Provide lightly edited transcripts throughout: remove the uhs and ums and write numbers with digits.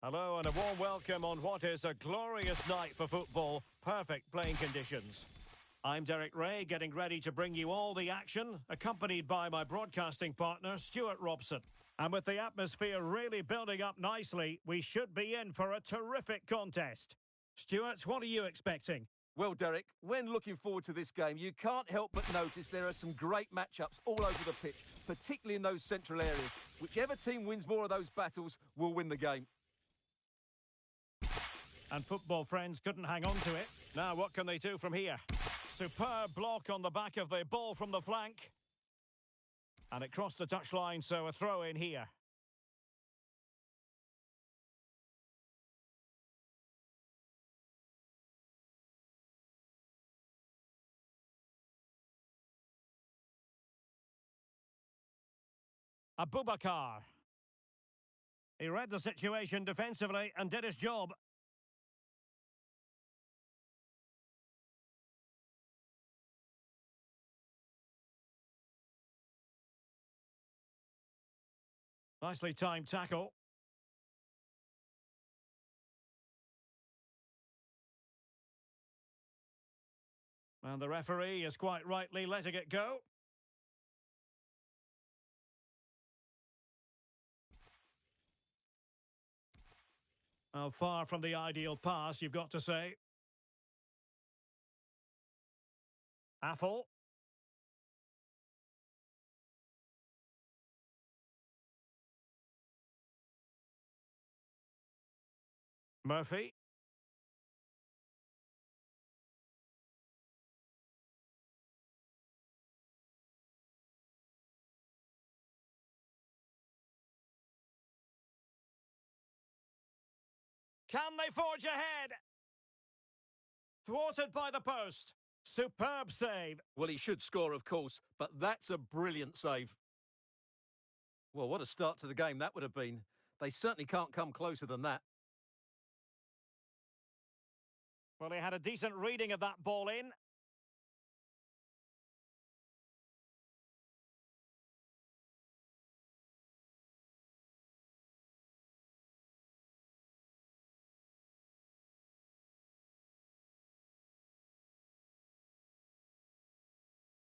Hello and a warm welcome on what is a glorious night for football. Perfect playing conditions. I'm Derek Ray, getting ready to bring you all the action, accompanied by my broadcasting partner, Stuart Robson. And with the atmosphere really building up nicely, we should be in for a terrific contest. Stuart, what are you expecting? Well, Derek, when looking forward to this game, you can't help but notice there are some great matchups all over the pitch, particularly in those central areas. Whichever team wins more of those battles will win the game. And football friends couldn't hang on to it. Now, what can they do from here? Superb block on the back of the ball from the flank. And it crossed the touchline, so a throw in here. Abubakar. He read the situation defensively and did his job. Nicely timed tackle. And the referee is quite rightly letting it go. Well, far from the ideal pass, you've got to say. Affle. Murphy. Can they forge ahead? Thwarted by the post. Superb save. Well, he should score, of course, but that's a brilliant save. Well, what a start to the game that would have been. They certainly can't come closer than that. Well, he had a decent reading of that ball in.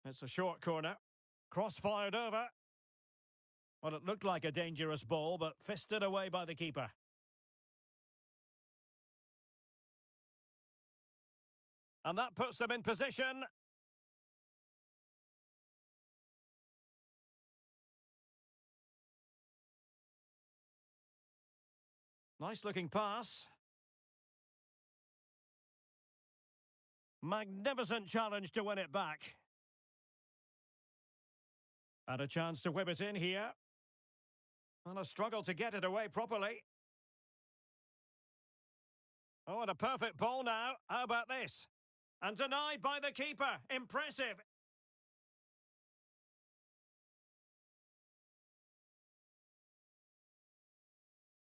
It's a short corner. Cross fired over. Well, it looked like a dangerous ball, but fisted away by the keeper. And that puts them in position. Nice looking pass. Magnificent challenge to win it back. And a chance to whip it in here. And a struggle to get it away properly. Oh, and a perfect ball now. How about this? And denied by the keeper. Impressive.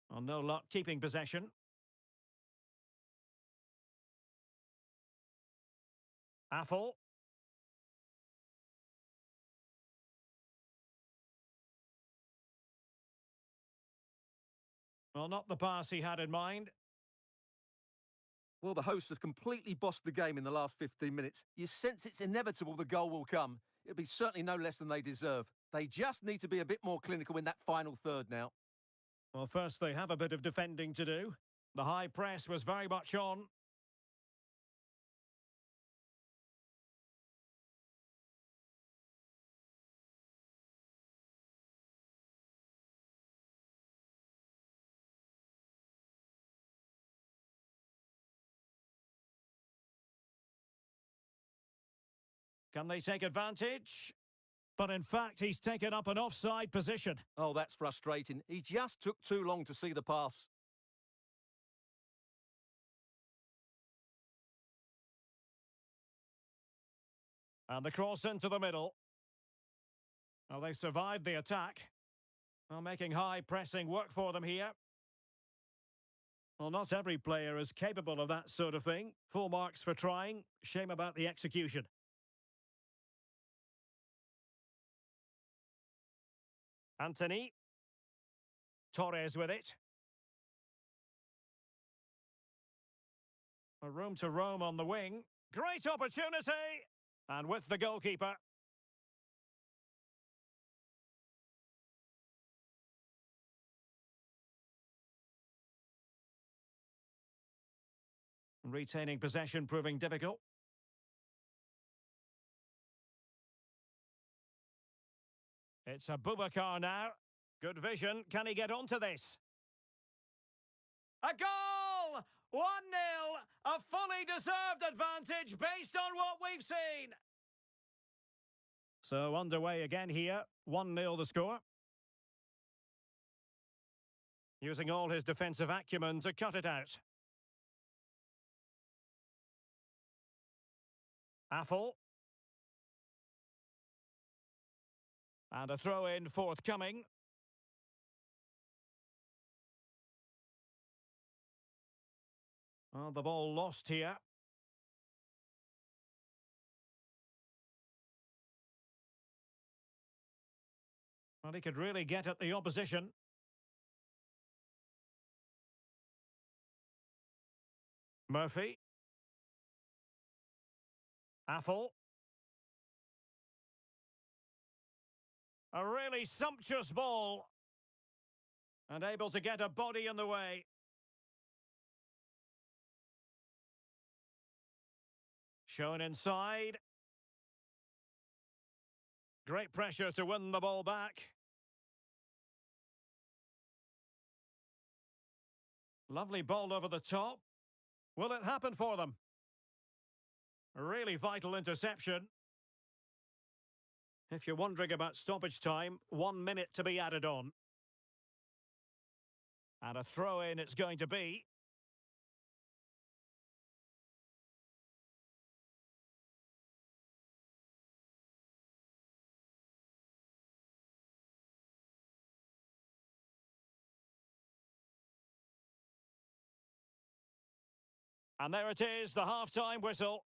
Well, no luck keeping possession. Affle. Well, not the pass he had in mind. Well, the hosts have completely bossed the game in the last 15 minutes. You sense it's inevitable the goal will come. It'll be certainly no less than they deserve. They just need to be a bit more clinical in that final third now. Well, first they have a bit of defending to do. The high press was very much on. Can they take advantage? But in fact, he's taken up an offside position. Oh, that's frustrating. He just took too long to see the pass. And the cross into the middle. Well, they survived the attack. Well, making high pressing work for them here. Well, not every player is capable of that sort of thing. Full marks for trying. Shame about the execution. Anthony. Torres with it. A room to roam on the wing. Great opportunity! And with the goalkeeper. Retaining possession proving difficult. It's a Boubacar now. Good vision. Can he get onto this? A goal! 1-0! A fully deserved advantage based on what we've seen. So underway again here. 1-0 the score. Using all his defensive acumen to cut it out. Affle. And a throw-in forthcoming. Well, the ball lost here. Well, he could really get at the opposition. Murphy. Affle. A really sumptuous ball. And able to get a body in the way. Shown inside. Great pressure to win the ball back. Lovely ball over the top. Will it happen for them? A really vital interception. If you're wondering about stoppage time, 1 minute to be added on. And a throw-in it's going to be. And there it is, the half-time whistle.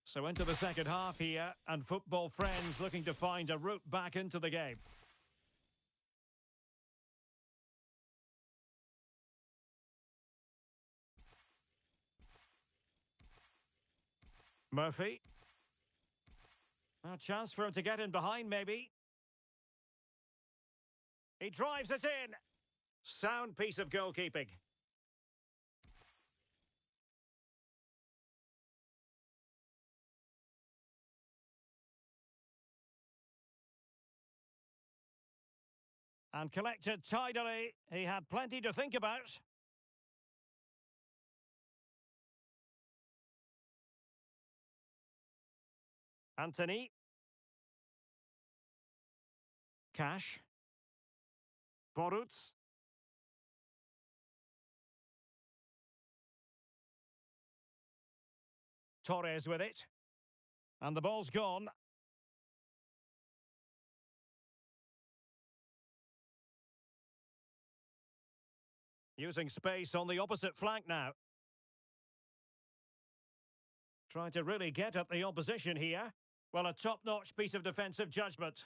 So into the second half here, and football friends looking to find a route back into the game. Murphy. A chance for him to get in behind, maybe. He drives it in. Sound piece of goalkeeping. And collected tidily. He had plenty to think about. Anthony. Cash. Boruc. Torres with it. And the ball's gone. Using space on the opposite flank now. Trying to really get at the opposition here. Well, a top-notch piece of defensive judgment.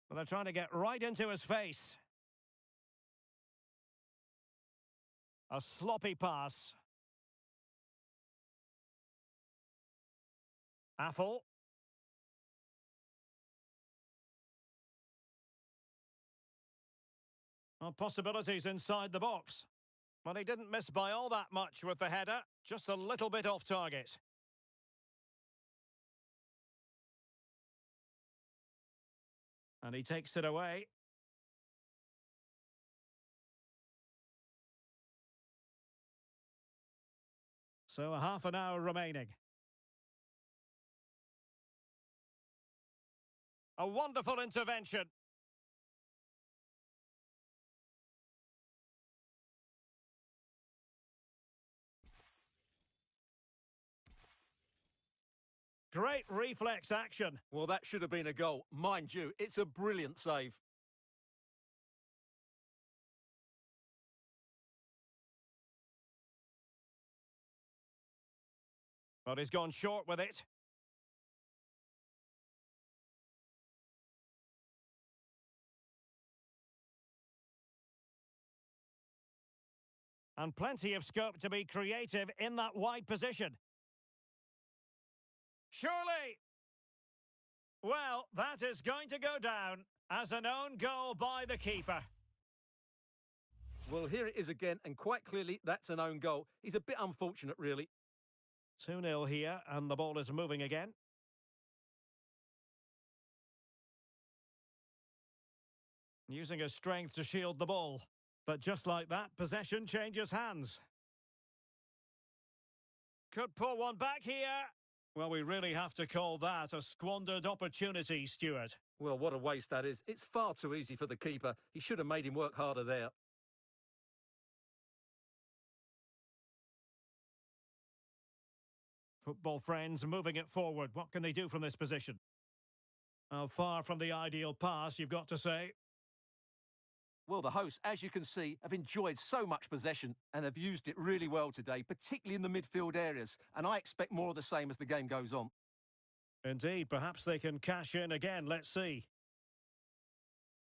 Well, they're trying to get right into his face. A sloppy pass. Affle. Well, possibilities inside the box. Well, he didn't miss by all that much with the header. Just a little bit off target. And he takes it away. So a half an hour remaining. A wonderful intervention. Great reflex action. Well, that should have been a goal. Mind you, it's a brilliant save. But he's gone short with it. And plenty of scope to be creative in that wide position. Surely! Well, that is going to go down as an own goal by the keeper. Well, here it is again, and quite clearly that's an own goal. He's a bit unfortunate, really. 2-0 here, and the ball is moving again. Using his strength to shield the ball. But just like that, possession changes hands. Could pull one back here. Well, we really have to call that a squandered opportunity, Stuart. Well, what a waste that is. It's far too easy for the keeper. He should have made him work harder there. Football friends moving it forward. What can they do from this position? Oh, far from the ideal pass, you've got to say. Well, the hosts, as you can see, have enjoyed so much possession and have used it really well today, particularly in the midfield areas. And I expect more of the same as the game goes on. Indeed, perhaps they can cash in again. Let's see.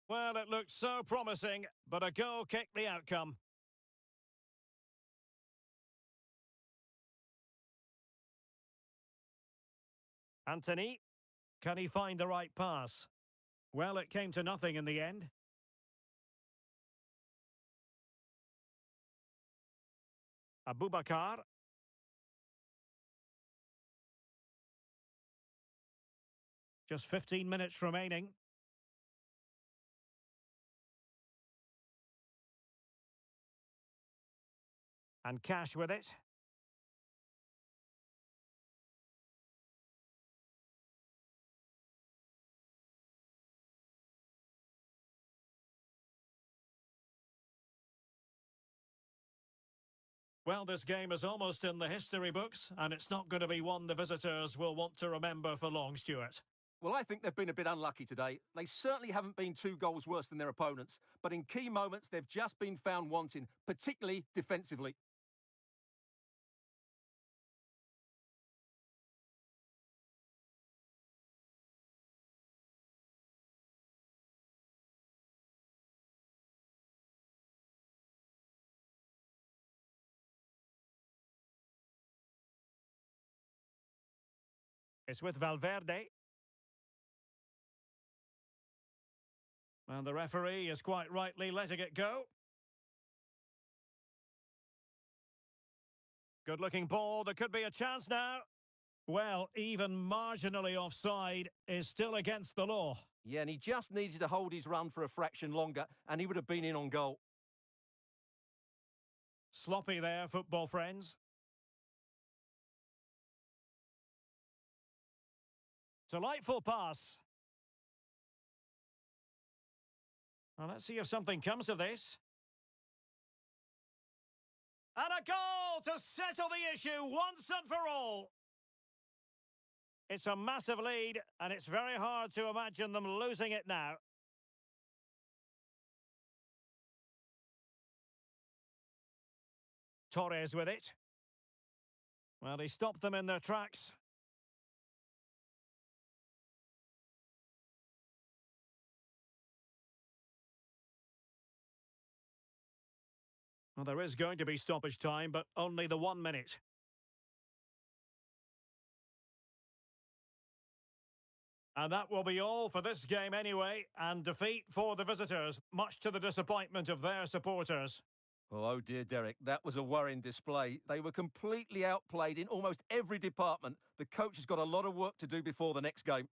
Well, it looked so promising, but a goal kicked the outcome. Anthony, can he find the right pass? Well, it came to nothing in the end. Abubakar. Just 15 minutes remaining. And Cash with it. Well, this game is almost in the history books, and it's not going to be one the visitors will want to remember for long, Stuart. Well, I think they've been a bit unlucky today. They certainly haven't been 2 goals worse than their opponents, but in key moments they've just been found wanting, particularly defensively. It's with Valverde. And the referee is quite rightly letting it go. Good-looking ball. There could be a chance now. Well, even marginally offside is still against the law. Yeah, and he just needed to hold his run for a fraction longer, and he would have been in on goal. Sloppy there, football friends. Delightful pass. Well, let's see if something comes of this. And a goal to settle the issue once and for all. It's a massive lead, and it's very hard to imagine them losing it now. Torres with it. Well, he stopped them in their tracks. Well, there is going to be stoppage time, but only the 1 minute. And that will be all for this game anyway, and defeat for the visitors, much to the disappointment of their supporters. Oh dear, Derek, that was a worrying display. They were completely outplayed in almost every department. The coach has got a lot of work to do before the next game.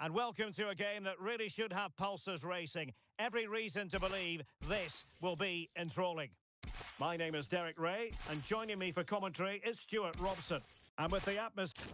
and welcome to a game that really should have pulses racing. Every reason to believe this will be enthralling. My name is Derek Ray, and joining me for commentary is Stuart Robson. And with the atmosphere...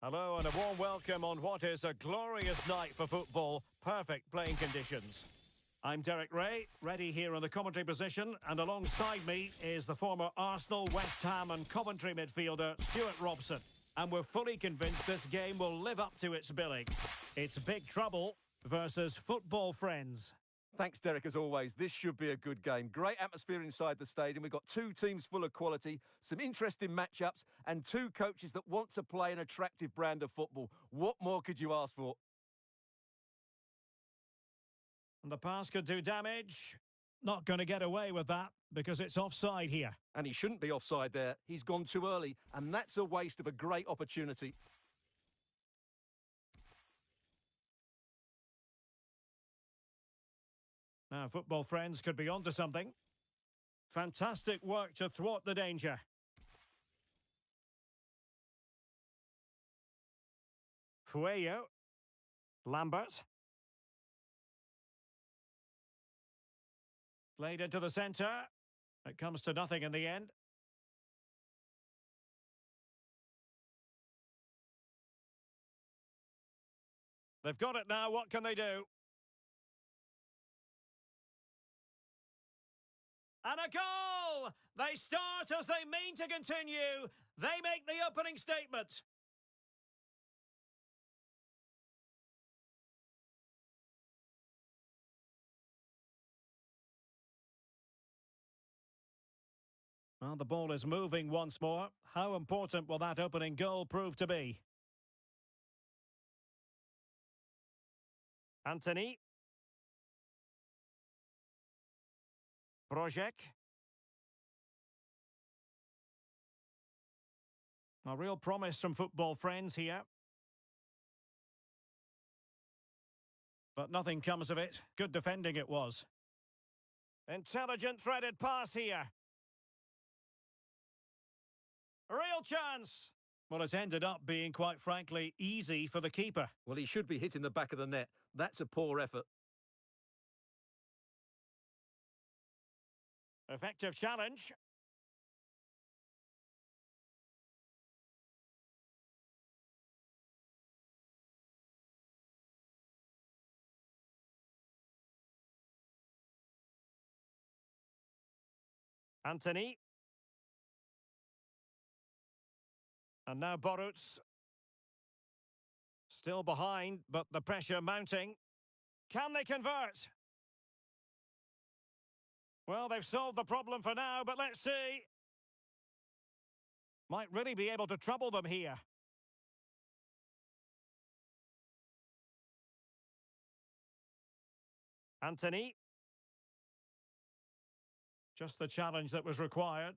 Hello and a warm welcome on what is a glorious night for football. Perfect playing conditions. I'm Derek Ray, ready here on the commentary position, and alongside me is the former Arsenal, West Ham and Coventry midfielder Stuart Robson. And we're fully convinced this game will live up to its billing. It's Big Trouble versus Football Friends. Thanks, Derek, as always. This should be a good game. Great atmosphere inside the stadium. We've got two teams full of quality, some interesting matchups, and two coaches that want to play an attractive brand of football. What more could you ask for? And the pass could do damage. Not going to get away with that because it's offside here. And he shouldn't be offside there. He's gone too early, and that's a waste of a great opportunity. Now, Football Friends could be onto something. Fantastic work to thwart the danger. Fueyo. Lambert. Played into the centre. It comes to nothing in the end. They've got it now, what can they do? And a goal! They start as they mean to continue. They make the opening statement. Well, the ball is moving once more. How important will that opening goal prove to be? Anthony. Projek. A real promise from football friends here. But nothing comes of it. Good defending it was. Intelligent threaded pass here. Real chance. Well, it's ended up being, quite frankly, easy for the keeper. Well, he should be hitting the back of the net. That's a poor effort. Effective challenge. Anthony. And now Boruc. Still behind, but the pressure mounting. Can they convert? Well, they've solved the problem for now, but let's see. Might really be able to trouble them here. Anthony. Just the challenge that was required.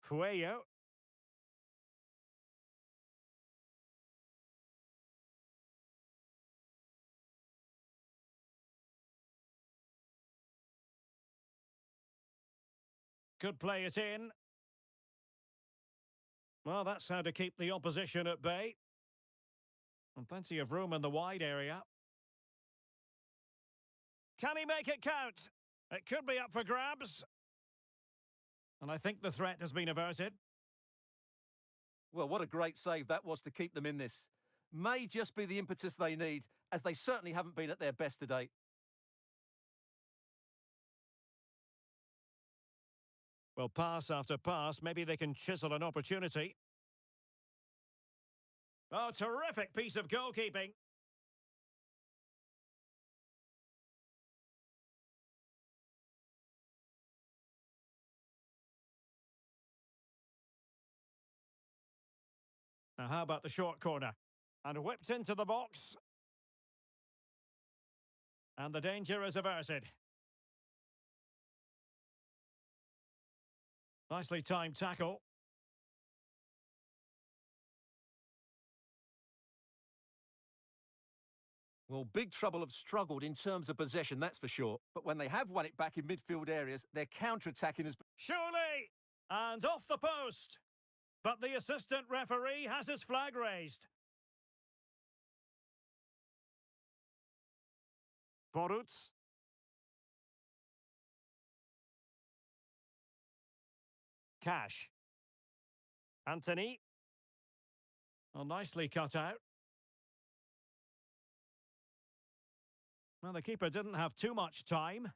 Fueyo. Could play it in. Well, that's how to keep the opposition at bay. And plenty of room in the wide area. Can he make it count? It could be up for grabs. And I think the threat has been averted. Well, what a great save that was to keep them in this. May just be the impetus they need, as they certainly haven't been at their best today. Well, pass after pass, maybe they can chisel an opportunity. Oh, terrific piece of goalkeeping. Now, how about the short corner? And whipped into the box. And the danger is averted. Nicely timed tackle. Well, Big Trouble have struggled in terms of possession, that's for sure. But when they have won it back in midfield areas, their counter-attacking has been... Surely! And off the post. But the assistant referee has his flag raised. Boruc. Cash. Anthony. Well, nicely cut out. Well, the keeper didn't have too much time.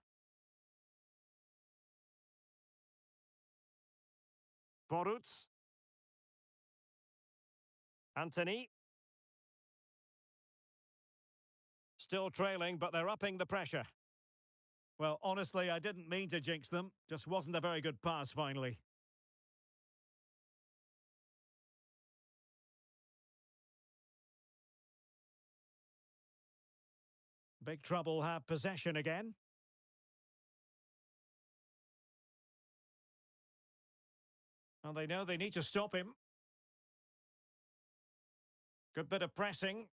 Boruc. Anthony. Still trailing, but they're upping the pressure. Well, honestly, I didn't mean to jinx them. Just wasn't a very good pass, finally. Big Trouble have possession again. And they know they need to stop him. Good bit of pressing.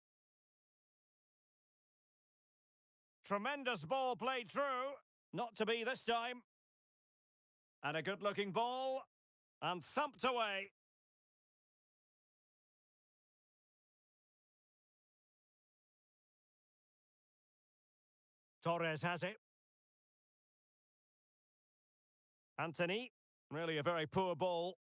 Tremendous ball played through. Not to be this time. And a good-looking ball. And thumped away. Torres has it. Anthony. Really a very poor ball.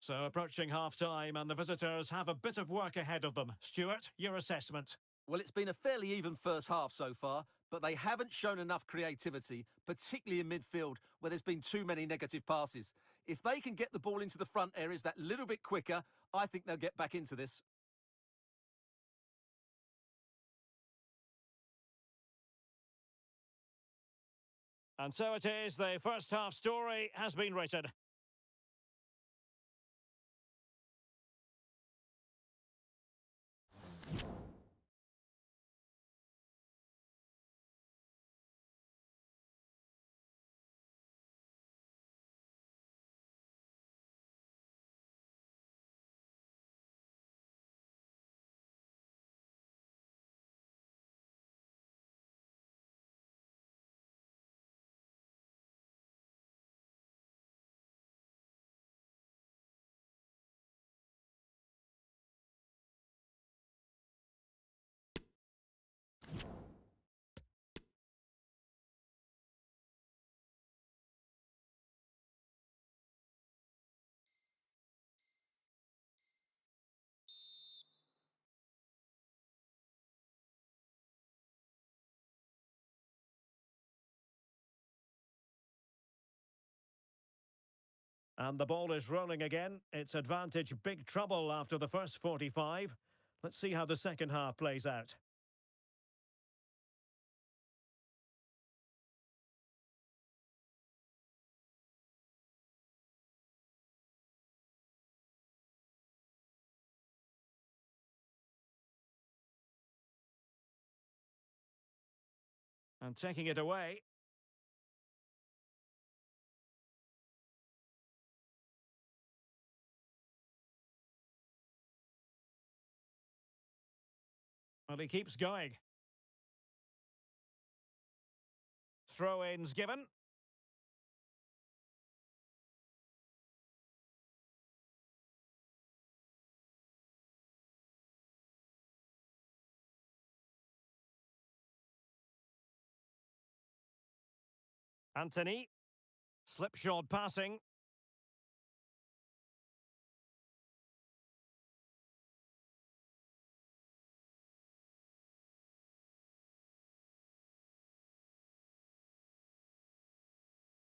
So approaching half-time and the visitors have a bit of work ahead of them. Stuart, your assessment? Well, it's been a fairly even first half so far, but they haven't shown enough creativity, particularly in midfield, where there's been too many negative passes. If they can get the ball into the front areas that little bit quicker, I think they'll get back into this. And so it is, the first half story has been written. And the ball is rolling again. It's advantage big trouble after the first 45. Let's see how the second half plays out. And taking it away. Well, he keeps going. Throw-ins given. Anthony. Slipshod passing.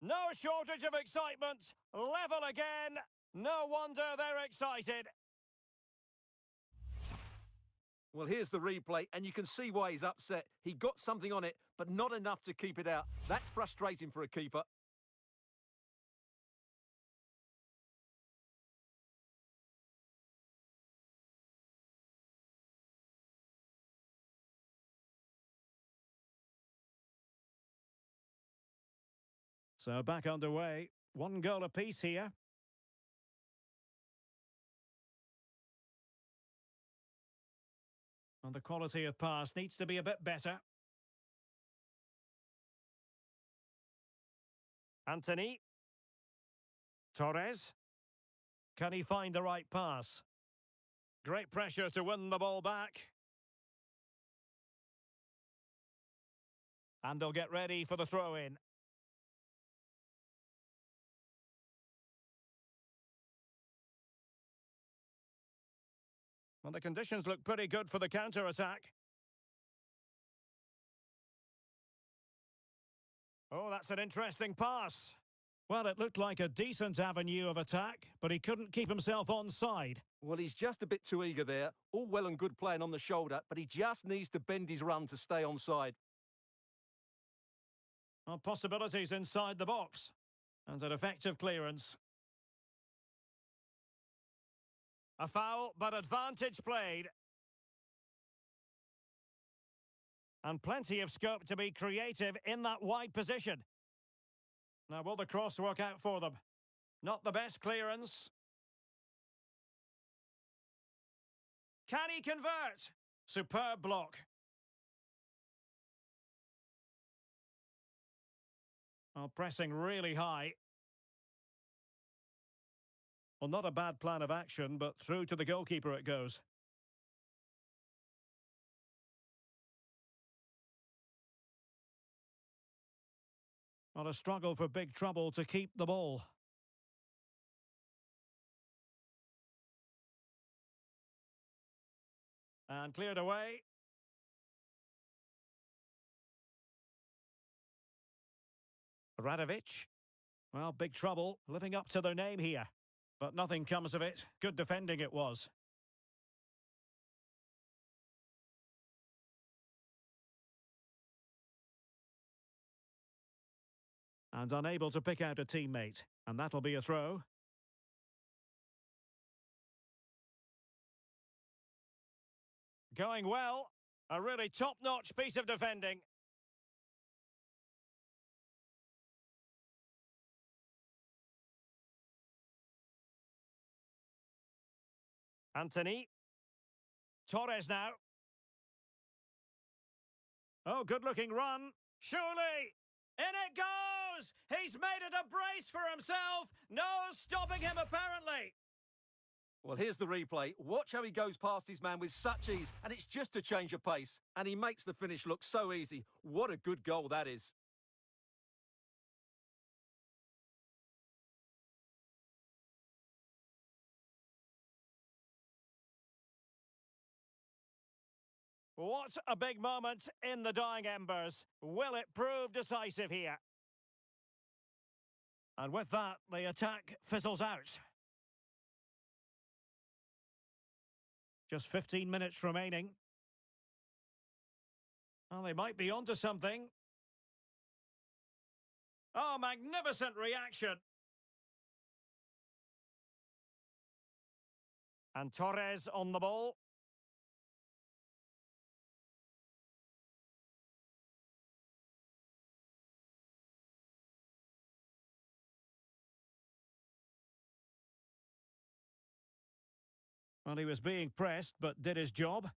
No shortage of excitement. Level again. No wonder they're excited. Well, here's the replay, and you can see why he's upset. He got something on it, but not enough to keep it out. That's frustrating for a keeper. So back underway. One goal apiece here. And the quality of pass needs to be a bit better. Anthony. Torres. Can he find the right pass? Great pressure to win the ball back. And they'll get ready for the throw-in. Well, the conditions look pretty good for the counter-attack. Oh, that's an interesting pass. Well, it looked like a decent avenue of attack, but he couldn't keep himself onside. Well, he's just a bit too eager there. All well and good playing on the shoulder, but he just needs to bend his run to stay onside. Well, possibilities inside the box. And an effective clearance. A foul, but advantage played. And plenty of scope to be creative in that wide position. Now, will the cross work out for them? Not the best clearance. Can he convert? Superb block. Oh, pressing really high. Well, not a bad plan of action, but through to the goalkeeper it goes. Well, a struggle for big trouble to keep the ball. And cleared away. Radovic. Well, big trouble, living up to their name here. But nothing comes of it. Good defending it was. And unable to pick out a teammate. And that'll be a throw. Going well. A really top-notch piece of defending. Anthony. Torres now. Oh, good-looking run. Surely. In it goes! He's made it a brace for himself. No stopping him, apparently. Well, here's the replay. Watch how he goes past his man with such ease, and it's just a change of pace. And he makes the finish look so easy. What a good goal that is. What a big moment in the dying embers. Will it prove decisive here? And with that, the attack fizzles out. Just 15 minutes remaining. Well, they might be onto something. Oh, magnificent reaction. And Torres on the ball. Well, he was being pressed, but did his job.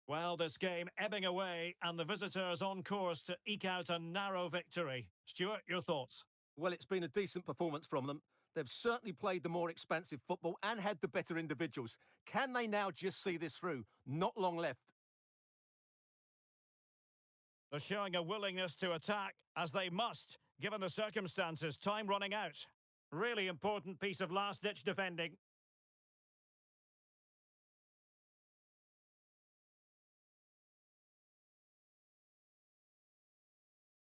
Well, this game ebbing away, and the visitors on course to eke out a narrow victory. Stuart, your thoughts? Well, it's been a decent performance from them. They've certainly played the more expansive football and had the better individuals. Can they now just see this through? Not long left. They're showing a willingness to attack, as they must, given the circumstances. Time running out. Really important piece of last-ditch defending.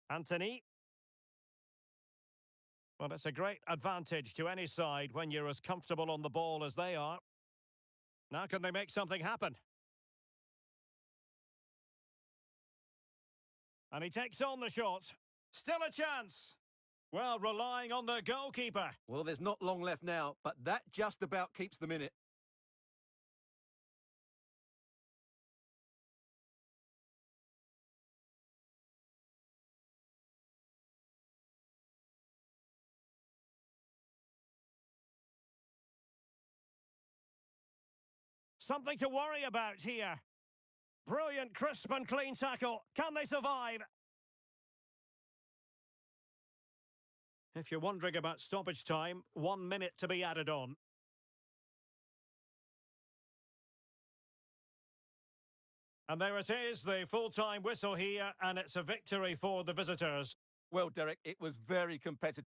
Anthony. Well, it's a great advantage to any side when you're as comfortable on the ball as they are. Now can they make something happen? And he takes on the shot. Still a chance. Well, relying on the goalkeeper. Well, there's not long left now, but that just about keeps them in it. Something to worry about here. Brilliant, crisp and clean tackle. Can they survive? If you're wondering about stoppage time, 1 minute to be added on. And there it is, the full-time whistle here, and it's a victory for the visitors. Well, Derek, it was very competitive.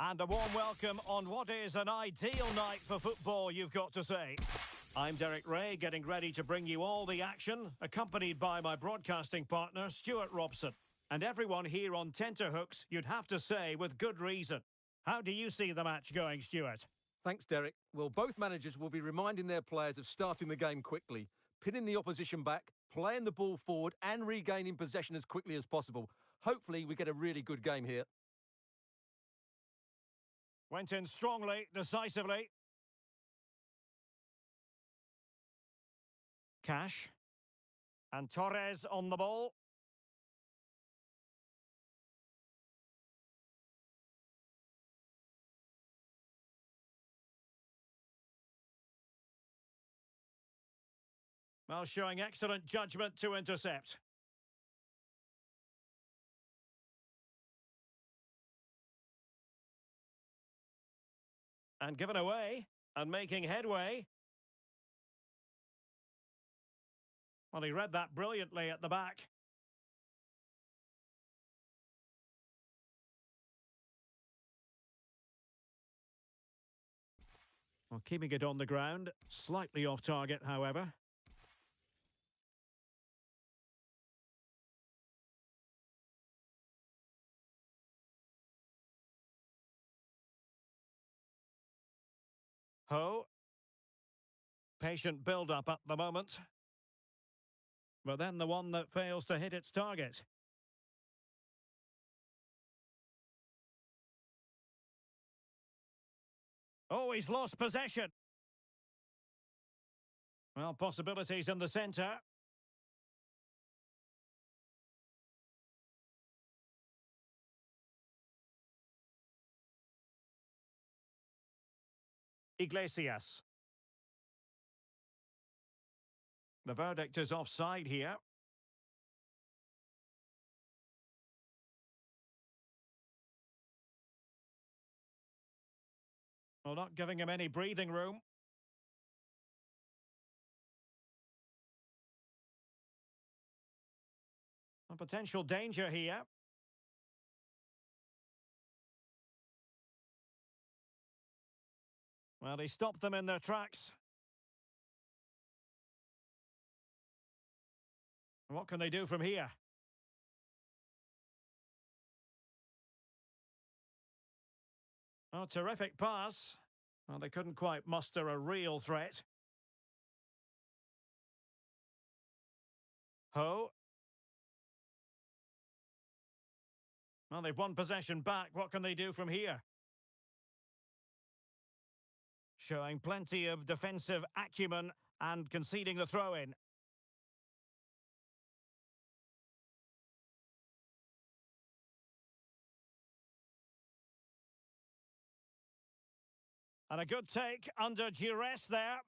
And a warm welcome on what is an ideal night for football, you've got to say. I'm Derek Ray, getting ready to bring you all the action, accompanied by my broadcasting partner, Stuart Robson. And everyone here on tenterhooks, you'd have to say, with good reason. How do you see the match going, Stuart? Thanks, Derek. Well, both managers will be reminding their players of starting the game quickly, pinning the opposition back, playing the ball forward and regaining possession as quickly as possible. Hopefully, we get a really good game here. Went in strongly, decisively. Cash. And Torres on the ball. Well, showing excellent judgment to intercept. And given away, and making headway. Well, he read that brilliantly at the back. Well, keeping it on the ground, slightly off target, however. Ho. Patient build-up at the moment. But then the one that fails to hit its target. Oh, he's lost possession. Well, possibilities in the centre. Iglesias. The verdict is offside here. Well, not giving him any breathing room. A potential danger here. Well, he stopped them in their tracks. What can they do from here? Oh, terrific pass. Well, they couldn't quite muster a real threat. Ho. Well, they've won possession back. What can they do from here? Showing plenty of defensive acumen and conceding the throw-in. And a good take under duress there.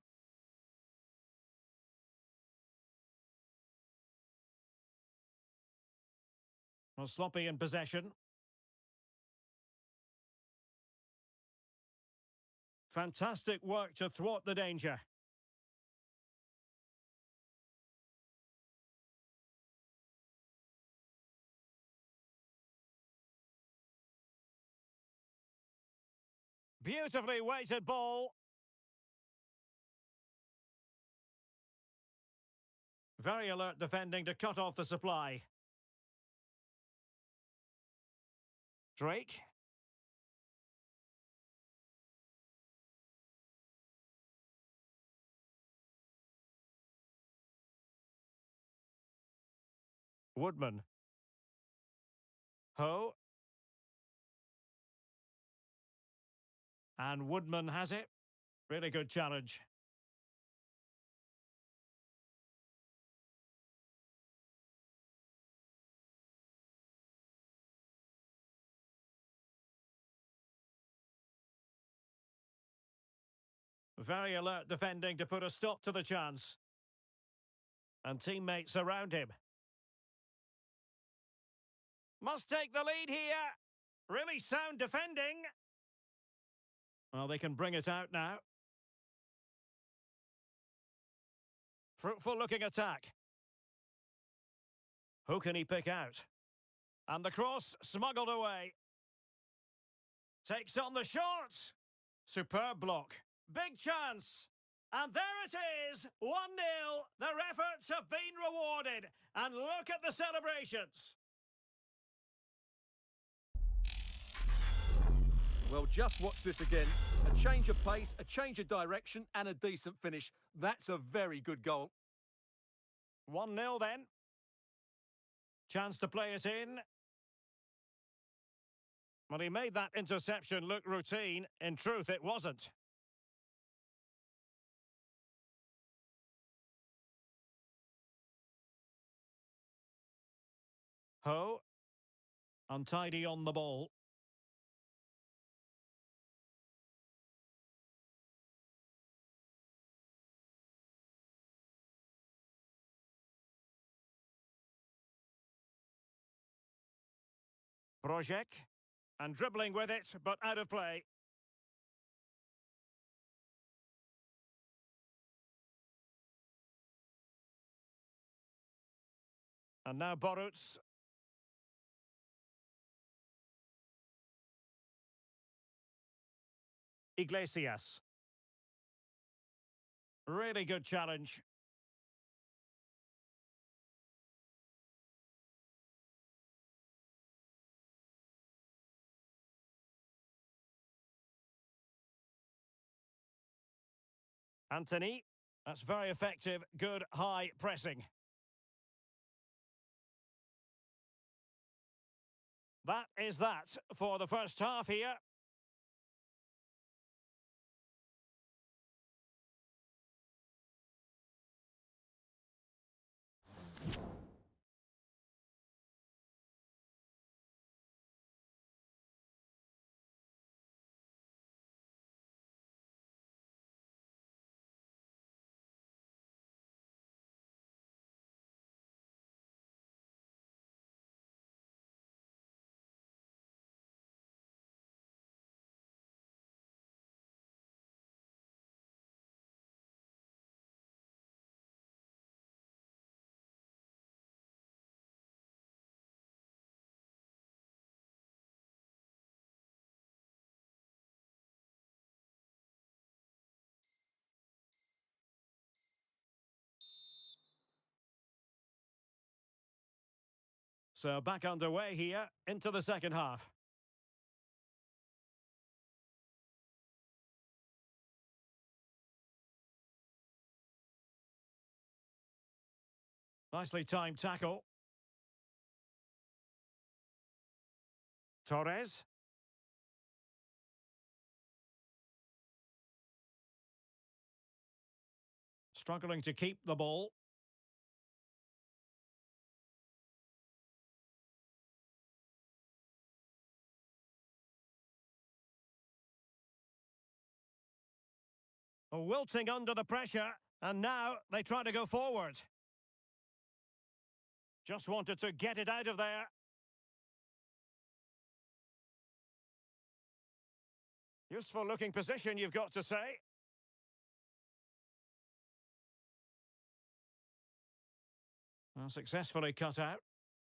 Well, sloppy in possession. Fantastic work to thwart the danger. Beautifully weighted ball. Very alert defending to cut off the supply. Drake. Woodman. Ho. And Woodman has it. Really good challenge. Very alert defending to put a stop to the chance. And teammates around him. Must take the lead here. Really sound defending. Well, they can bring it out now. Fruitful looking attack. Who can he pick out? And the cross smuggled away. Takes on the shorts. Superb block. Big chance. And there it is, 1-0. Their efforts have been rewarded. And look at the celebrations. Well, just watch this again. A change of pace, a change of direction, and a decent finish. That's a very good goal. 1-0 then. Chance to play it in. Well, he made that interception look routine. In truth, it wasn't. Ho. Untidy on the ball. Projek. And dribbling with it, but out of play. And now Boruc. Iglesias. Really good challenge. Anthony. That's very effective. Good high pressing. That is that for the first half here. So back underway here into the second half. Nicely timed tackle. Torres. Struggling to keep the ball. Wilting under the pressure, and now they try to go forward. Just wanted to get it out of there. Useful looking position, you've got to say. Well, successfully cut out.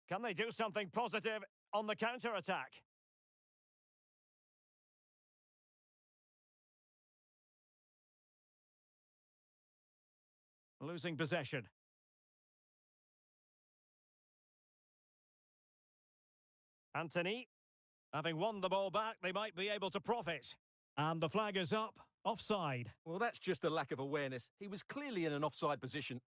Can they do something positive on the counter-attack? Losing possession. Anthony. Having won the ball back, they might be able to profit. And the flag is up. Offside. Well, that's just a lack of awareness. He was clearly in an offside position.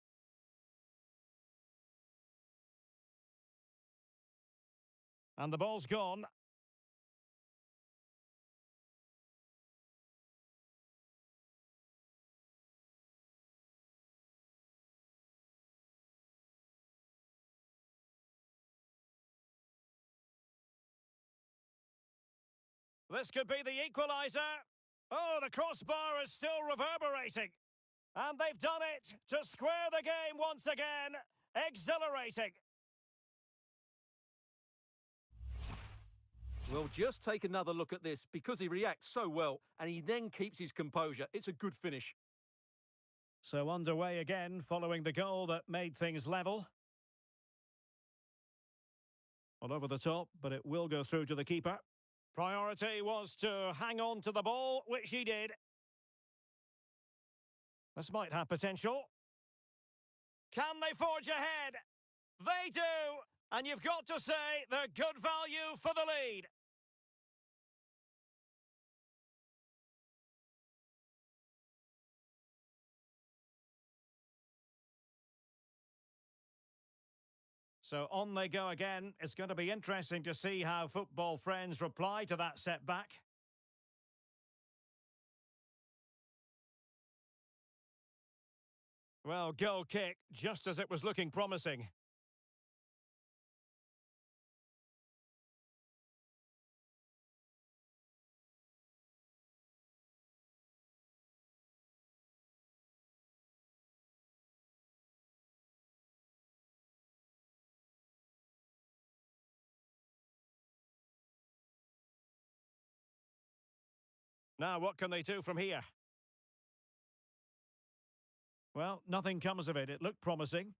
And the ball's gone. This could be the equaliser. Oh, the crossbar is still reverberating. And they've done it to square the game once again. Exhilarating. Well, just take another look at this because he reacts so well and he then keeps his composure. It's a good finish. So underway again following the goal that made things level. All over the top, but it will go through to the keeper. Priority was to hang on to the ball, which he did. This might have potential. Can they forge ahead? They do! And you've got to say they're good value for the lead. So on they go again. It's going to be interesting to see how football friends reply to that setback. Well, goal kick, just as it was looking promising. Now, what can they do from here? Well, nothing comes of it. It looked promising.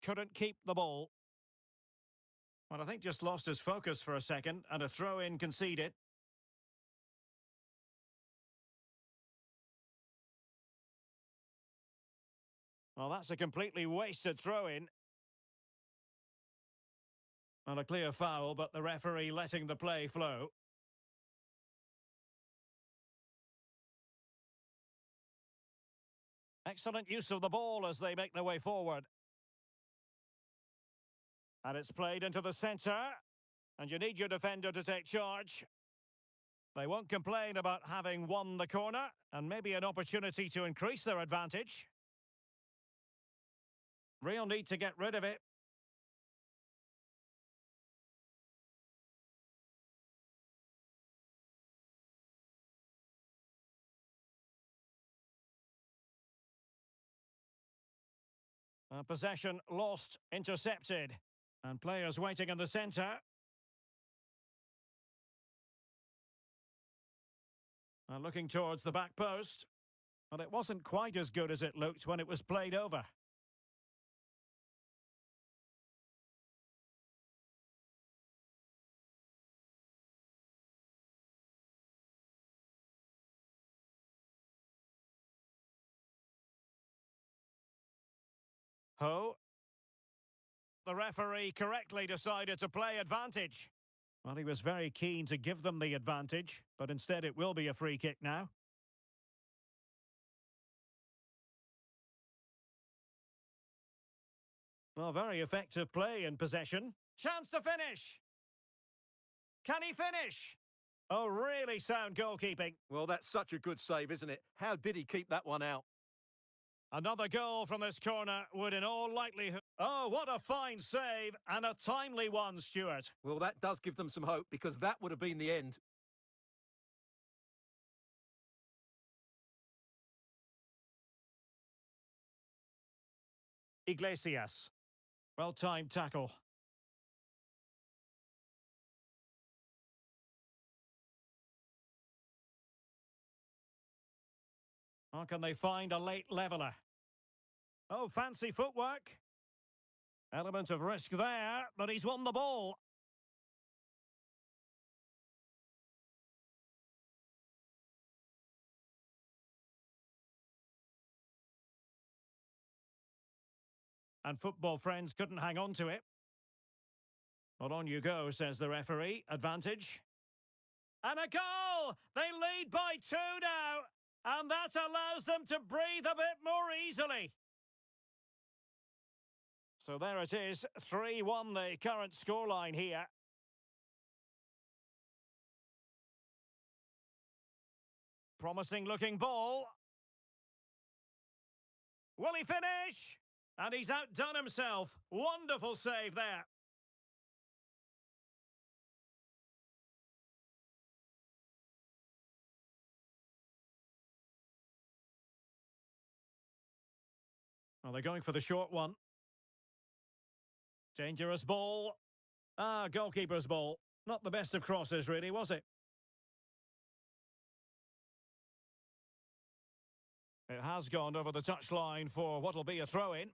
Couldn't keep the ball. Well, I think just lost his focus for a second, and a throw-in conceded. Well, that's a completely wasted throw-in. And a clear foul, but the referee letting the play flow. Excellent use of the ball as they make their way forward. And it's played into the centre. And you need your defender to take charge. They won't complain about having won the corner, and maybe an opportunity to increase their advantage. Real need to get rid of it. Possession lost, intercepted. And players waiting in the centre. Looking towards the back post. But it wasn't quite as good as it looked when it was played over. Ho. The referee correctly decided to play advantage. Well, he was very keen to give them the advantage, but instead it will be a free kick now. Well, very effective play in possession. Chance to finish! Can he finish? Oh, really sound goalkeeping. Well, that's such a good save, isn't it? How did he keep that one out? Another goal from this corner would in all likelihood... Oh, what a fine save, and a timely one, Stuart. Well, that does give them some hope, because that would have been the end. Iglesias. Well-timed tackle. Or can they find a late leveller? Oh, fancy footwork. Element of risk there, but he's won the ball. And football friends couldn't hang on to it. Well, on you go, says the referee. Advantage. And a goal! They lead by 2 now. And that allows them to breathe a bit more easily. So there it is. 3-1 the current scoreline here. Promising looking ball. Will he finish? And he's outdone himself. Wonderful save there. Well, they're going for the short one. Dangerous ball. Goalkeeper's ball. Not the best of crosses, really, was it? It has gone over the touchline for what'll be a throw-in.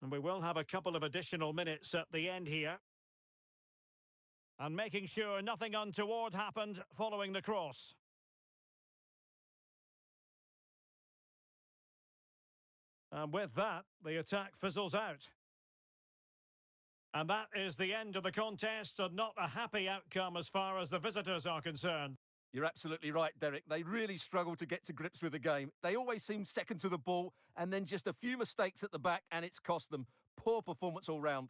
And we will have a couple of additional minutes at the end here. And making sure nothing untoward happened following the cross. And with that, the attack fizzles out. And that is the end of the contest, and not a happy outcome as far as the visitors are concerned. You're absolutely right, Derek. They really struggle to get to grips with the game. They always seem second to the ball, and then just a few mistakes at the back, and it's cost them. Poor performance all round.